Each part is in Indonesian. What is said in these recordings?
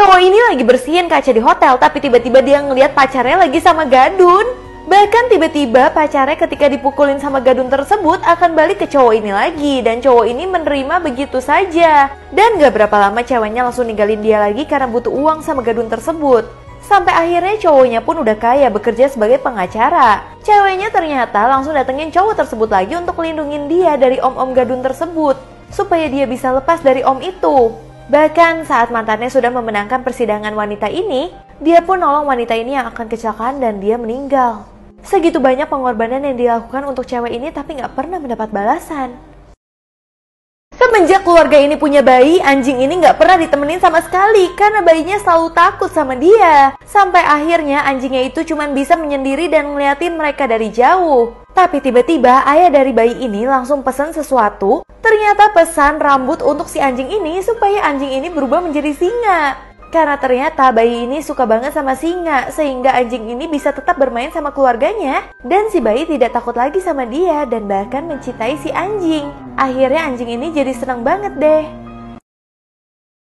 Cowok ini lagi bersihin kaca di hotel, tapi tiba-tiba dia ngeliat pacarnya lagi sama gadun. Bahkan tiba-tiba pacarnya ketika dipukulin sama gadun tersebut akan balik ke cowok ini lagi. Dan cowok ini menerima begitu saja. Dan gak berapa lama ceweknya langsung ninggalin dia lagi karena butuh uang sama gadun tersebut. Sampai akhirnya cowoknya pun udah kaya bekerja sebagai pengacara. Ceweknya ternyata langsung datengin cowok tersebut lagi untuk lindungin dia dari om-om gadun tersebut, supaya dia bisa lepas dari om itu. Bahkan saat mantannya sudah memenangkan persidangan wanita ini, dia pun nolong wanita ini yang akan kecelakaan dan dia meninggal. Segitu banyak pengorbanan yang dilakukan untuk cewek ini tapi gak pernah mendapat balasan. Semenjak keluarga ini punya bayi, anjing ini gak pernah ditemenin sama sekali karena bayinya selalu takut sama dia. Sampai akhirnya anjingnya itu cuma bisa menyendiri dan ngeliatin mereka dari jauh. Tapi tiba-tiba ayah dari bayi ini langsung pesan sesuatu. Ternyata pesan rambut untuk si anjing ini supaya anjing ini berubah menjadi singa. Karena ternyata bayi ini suka banget sama singa, sehingga anjing ini bisa tetap bermain sama keluarganya. Dan si bayi tidak takut lagi sama dia dan bahkan mencintai si anjing. Akhirnya anjing ini jadi senang banget deh.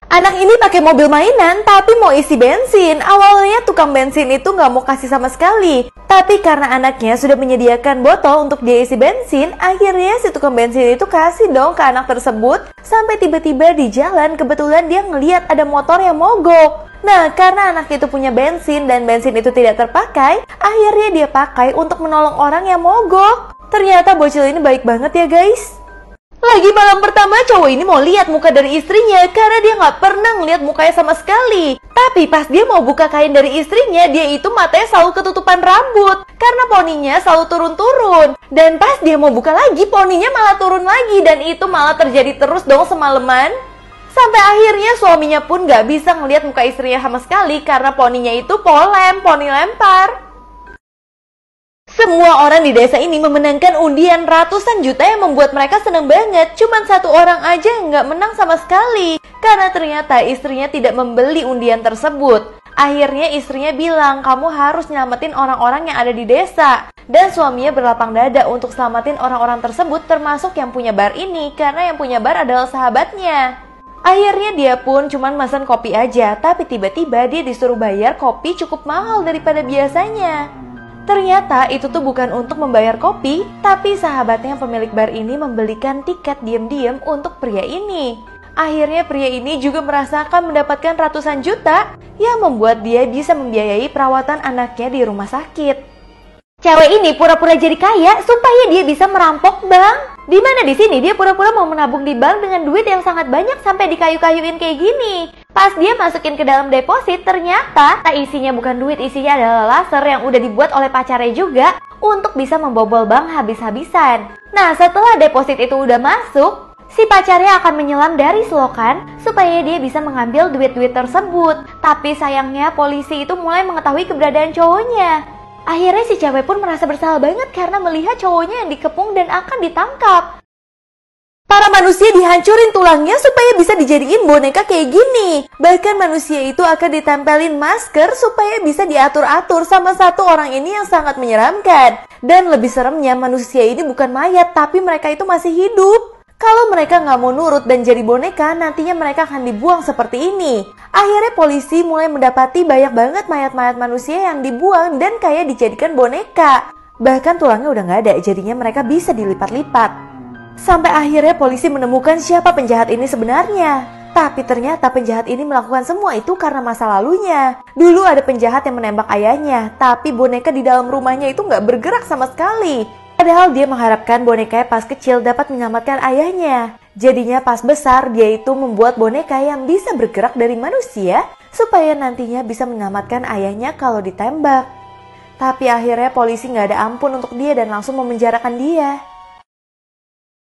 Anak ini pakai mobil mainan tapi mau isi bensin. Awalnya tukang bensin itu nggak mau kasih sama sekali. Tapi karena anaknya sudah menyediakan botol untuk dia isi bensin, akhirnya si tukang bensin itu kasih dong ke anak tersebut. Sampai tiba-tiba di jalan kebetulan dia ngeliat ada motor yang mogok. Nah, karena anak itu punya bensin dan bensin itu tidak terpakai, akhirnya dia pakai untuk menolong orang yang mogok. Ternyata bocil ini baik banget ya guys. Lagi malam pertama cowok ini mau lihat muka dari istrinya karena dia nggak pernah ngeliat mukanya sama sekali. Tapi pas dia mau buka kain dari istrinya, dia itu matanya selalu ketutupan rambut karena poninya selalu turun-turun. Dan pas dia mau buka lagi, poninya malah turun lagi dan itu malah terjadi terus dong semalaman. Sampai akhirnya suaminya pun nggak bisa ngeliat muka istrinya sama sekali karena poninya itu poni lempar. Semua orang di desa ini memenangkan undian ratusan juta yang membuat mereka seneng banget. Cuman satu orang aja yang nggak menang sama sekali. Karena ternyata istrinya tidak membeli undian tersebut. Akhirnya istrinya bilang, kamu harus nyelamatin orang-orang yang ada di desa. Dan suaminya berlapang dada untuk selamatin orang-orang tersebut termasuk yang punya bar ini. Karena yang punya bar adalah sahabatnya. Akhirnya dia pun cuman pesan kopi aja. Tapi tiba-tiba dia disuruh bayar kopi cukup mahal daripada biasanya. Ternyata itu tuh bukan untuk membayar kopi, tapi sahabatnya yang pemilik bar ini membelikan tiket diam-diam untuk pria ini. Akhirnya pria ini juga merasakan mendapatkan ratusan juta yang membuat dia bisa membiayai perawatan anaknya di rumah sakit. Cewek ini pura-pura jadi kaya supaya dia bisa merampok bank. Dimana di sini dia pura-pura mau menabung di bank dengan duit yang sangat banyak sampai dikayu-kayuin kayak gini. Pas dia masukin ke dalam deposit, ternyata isinya bukan duit, isinya adalah laser yang udah dibuat oleh pacarnya juga untuk bisa membobol bank habis-habisan. Nah, setelah deposit itu udah masuk, si pacarnya akan menyelam dari selokan supaya dia bisa mengambil duit-duit tersebut. Tapi sayangnya polisi itu mulai mengetahui keberadaan cowoknya. Akhirnya si cewek pun merasa bersalah banget karena melihat cowoknya yang dikepung dan akan ditangkap. Para manusia dihancurin tulangnya supaya bisa dijadiin boneka kayak gini. Bahkan manusia itu akan ditempelin masker supaya bisa diatur-atur sama satu orang ini yang sangat menyeramkan. Dan lebih seremnya manusia ini bukan mayat tapi mereka itu masih hidup. Kalau mereka nggak mau nurut dan jadi boneka, nantinya mereka akan dibuang seperti ini. Akhirnya polisi mulai mendapati banyak banget mayat-mayat manusia yang dibuang dan kayak dijadikan boneka. Bahkan tulangnya udah nggak ada, jadinya mereka bisa dilipat-lipat. Sampai akhirnya polisi menemukan siapa penjahat ini sebenarnya. Tapi ternyata penjahat ini melakukan semua itu karena masa lalunya. Dulu ada penjahat yang menembak ayahnya, tapi boneka di dalam rumahnya itu nggak bergerak sama sekali. Padahal dia mengharapkan bonekanya pas kecil dapat menyelamatkan ayahnya. Jadinya pas besar dia itu membuat boneka yang bisa bergerak dari manusia supaya nantinya bisa menyelamatkan ayahnya kalau ditembak. Tapi akhirnya polisi nggak ada ampun untuk dia dan langsung memenjarakan dia.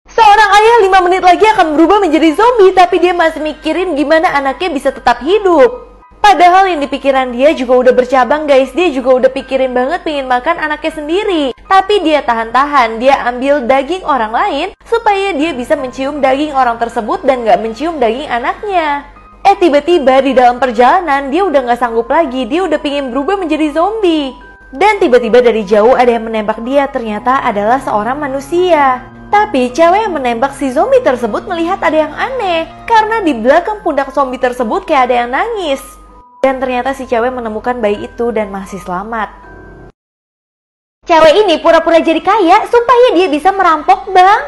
Seorang ayah 5 menit lagi akan berubah menjadi zombie tapi dia masih mikirin gimana anaknya bisa tetap hidup. Padahal yang di pikiran dia juga udah bercabang guys. Dia juga udah pikirin banget pengen makan anaknya sendiri. Tapi dia tahan-tahan. Dia ambil daging orang lain supaya dia bisa mencium daging orang tersebut dan gak mencium daging anaknya. Tiba-tiba di dalam perjalanan dia udah gak sanggup lagi. Dia udah pengen berubah menjadi zombie. Dan tiba-tiba dari jauh ada yang menembak dia. Ternyata adalah seorang manusia. Tapi cewek yang menembak si zombie tersebut melihat ada yang aneh. Karena di belakang pundak zombie tersebut kayak ada yang nangis. Dan ternyata si cewek menemukan bayi itu dan masih selamat. Cewek ini pura-pura jadi kaya supaya dia bisa merampok bank.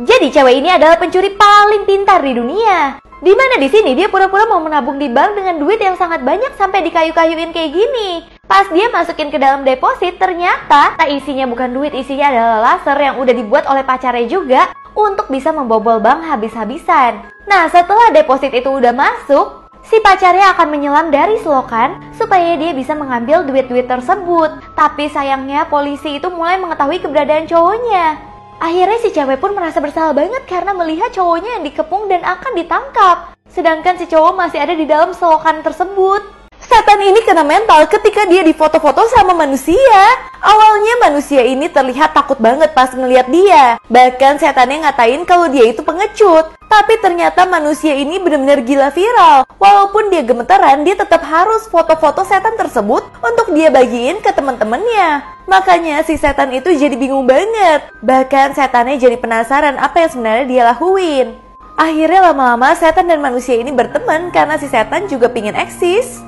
Jadi cewek ini adalah pencuri paling pintar di dunia. Dimana di sini dia pura-pura mau menabung di bank dengan duit yang sangat banyak sampai dikayu-kayuin kayak gini. Pas dia masukin ke dalam deposit, ternyata isinya bukan duit, isinya adalah laser yang udah dibuat oleh pacarnya juga untuk bisa membobol bank habis-habisan. Nah, setelah deposit itu udah masuk, si pacarnya akan menyelam dari selokan supaya dia bisa mengambil duit-duit tersebut. Tapi sayangnya polisi itu mulai mengetahui keberadaan cowoknya. Akhirnya si cewek pun merasa bersalah banget karena melihat cowoknya yang dikepung dan akan ditangkap. Sedangkan si cowok masih ada di dalam selokan tersebut. Setan ini kena mental ketika dia difoto-foto sama manusia. Awalnya manusia ini terlihat takut banget pas ngeliat dia. Bahkan setannya ngatain kalau dia itu pengecut. Tapi ternyata manusia ini benar-benar gila viral. Walaupun dia gemeteran, dia tetap harus foto-foto setan tersebut untuk dia bagiin ke teman-temannya. Makanya si setan itu jadi bingung banget. Bahkan setannya jadi penasaran apa yang sebenarnya dia lakuin. Akhirnya lama-lama setan dan manusia ini berteman karena si setan juga pingin eksis.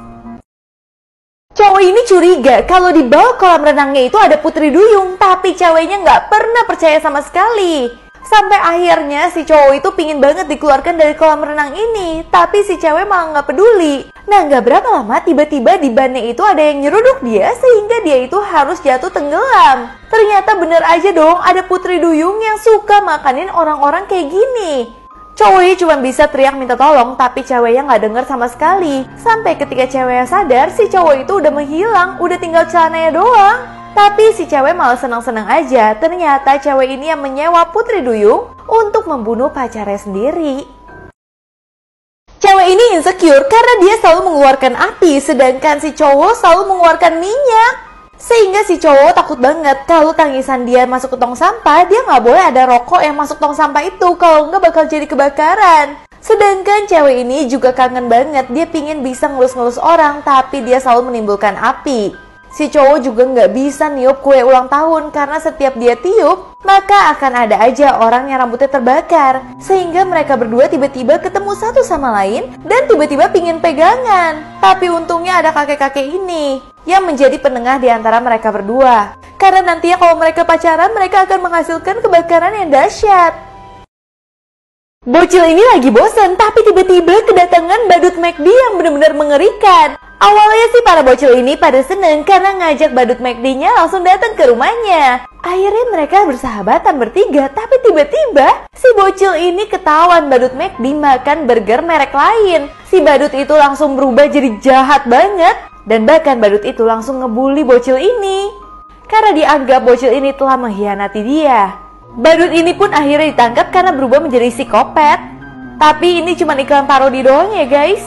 Cowok ini curiga kalau di bawah kolam renangnya itu ada putri duyung, tapi ceweknya nggak pernah percaya sama sekali. Sampai akhirnya si cowok itu pingin banget dikeluarkan dari kolam renang ini, tapi si cewek malah nggak peduli. Nah, nggak berapa lama tiba-tiba di bannya itu ada yang nyeruduk dia sehingga dia itu harus jatuh tenggelam. Ternyata bener aja dong, ada putri duyung yang suka makanin orang-orang kayak gini. Cowoknya cuma bisa teriak minta tolong, tapi ceweknya nggak denger sama sekali. Sampai ketika ceweknya sadar, si cowok itu udah menghilang, udah tinggal celananya doang. Tapi si cewek malah senang-senang aja. Ternyata cewek ini yang menyewa putri duyung untuk membunuh pacarnya sendiri. Cewek ini insecure karena dia selalu mengeluarkan api, sedangkan si cowok selalu mengeluarkan minyak. Sehingga si cowok takut banget kalau tangisan dia masuk ke tong sampah, dia nggak boleh ada rokok yang masuk tong sampah itu, kalau nggak bakal jadi kebakaran. Sedangkan cewek ini juga kangen banget, dia pingin bisa ngelus-ngelus orang, tapi dia selalu menimbulkan api. Si cowok juga nggak bisa niup kue ulang tahun karena setiap dia tiup, maka akan ada aja orang yang rambutnya terbakar. Sehingga mereka berdua tiba-tiba ketemu satu sama lain dan tiba-tiba pingin pegangan. Tapi untungnya ada kakek-kakek ini yang menjadi penengah di antara mereka berdua. Karena nantinya kalau mereka pacaran, mereka akan menghasilkan kebakaran yang dahsyat. Bocil ini lagi bosan, tapi tiba-tiba kedatangan badut McD yang benar-benar mengerikan. Awalnya sih para bocil ini pada seneng karena ngajak badut McD-nya langsung datang ke rumahnya. Akhirnya mereka bersahabatan bertiga, tapi tiba-tiba si bocil ini ketahuan badut McD makan burger merek lain. Si badut itu langsung berubah jadi jahat banget, dan bahkan badut itu langsung ngebully bocil ini karena dianggap bocil ini telah mengkhianati dia. Badut ini pun akhirnya ditangkap karena berubah menjadi psikopat. Tapi ini cuma iklan parodi doang ya guys.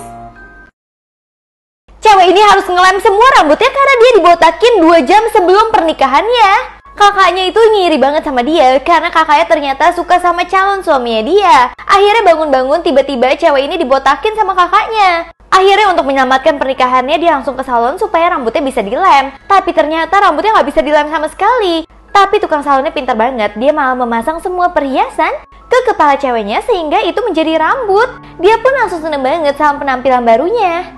Cewek ini harus ngelem semua rambutnya karena dia dibotakin 2 jam sebelum pernikahannya. Kakaknya itu ngiri banget sama dia karena kakaknya ternyata suka sama calon suaminya dia. Akhirnya bangun-bangun tiba-tiba cewek ini dibotakin sama kakaknya. Akhirnya untuk menyelamatkan pernikahannya dia langsung ke salon supaya rambutnya bisa dilem. Tapi ternyata rambutnya nggak bisa dilem sama sekali. Tapi tukang salonnya pintar banget, dia malah memasang semua perhiasan ke kepala ceweknya sehingga itu menjadi rambut. Dia pun langsung seneng banget sama penampilan barunya.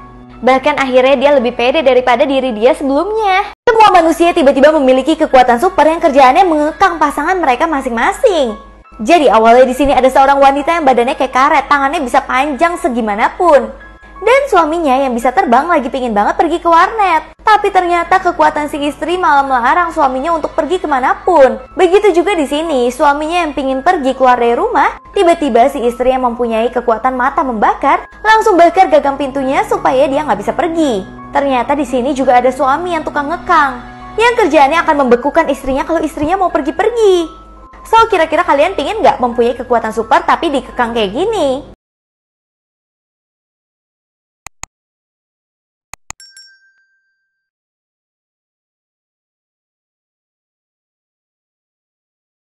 Bahkan akhirnya dia lebih pede daripada diri dia sebelumnya. Semua manusia tiba-tiba memiliki kekuatan super yang kerjaannya mengekang pasangan mereka masing-masing. Jadi awalnya di sini ada seorang wanita yang badannya kayak karet, tangannya bisa panjang segimanapun. Dan suaminya yang bisa terbang lagi pingin banget pergi ke warnet. Tapi ternyata kekuatan si istri malah melarang suaminya untuk pergi kemanapun. Begitu juga di sini, suaminya yang pingin pergi keluar dari rumah, tiba-tiba si istri yang mempunyai kekuatan mata membakar, langsung bakar gagang pintunya supaya dia nggak bisa pergi. Ternyata di sini juga ada suami yang tukang ngekang, yang kerjaannya akan membekukan istrinya kalau istrinya mau pergi-pergi. So, kira-kira kalian pingin nggak mempunyai kekuatan super tapi dikekang kayak gini?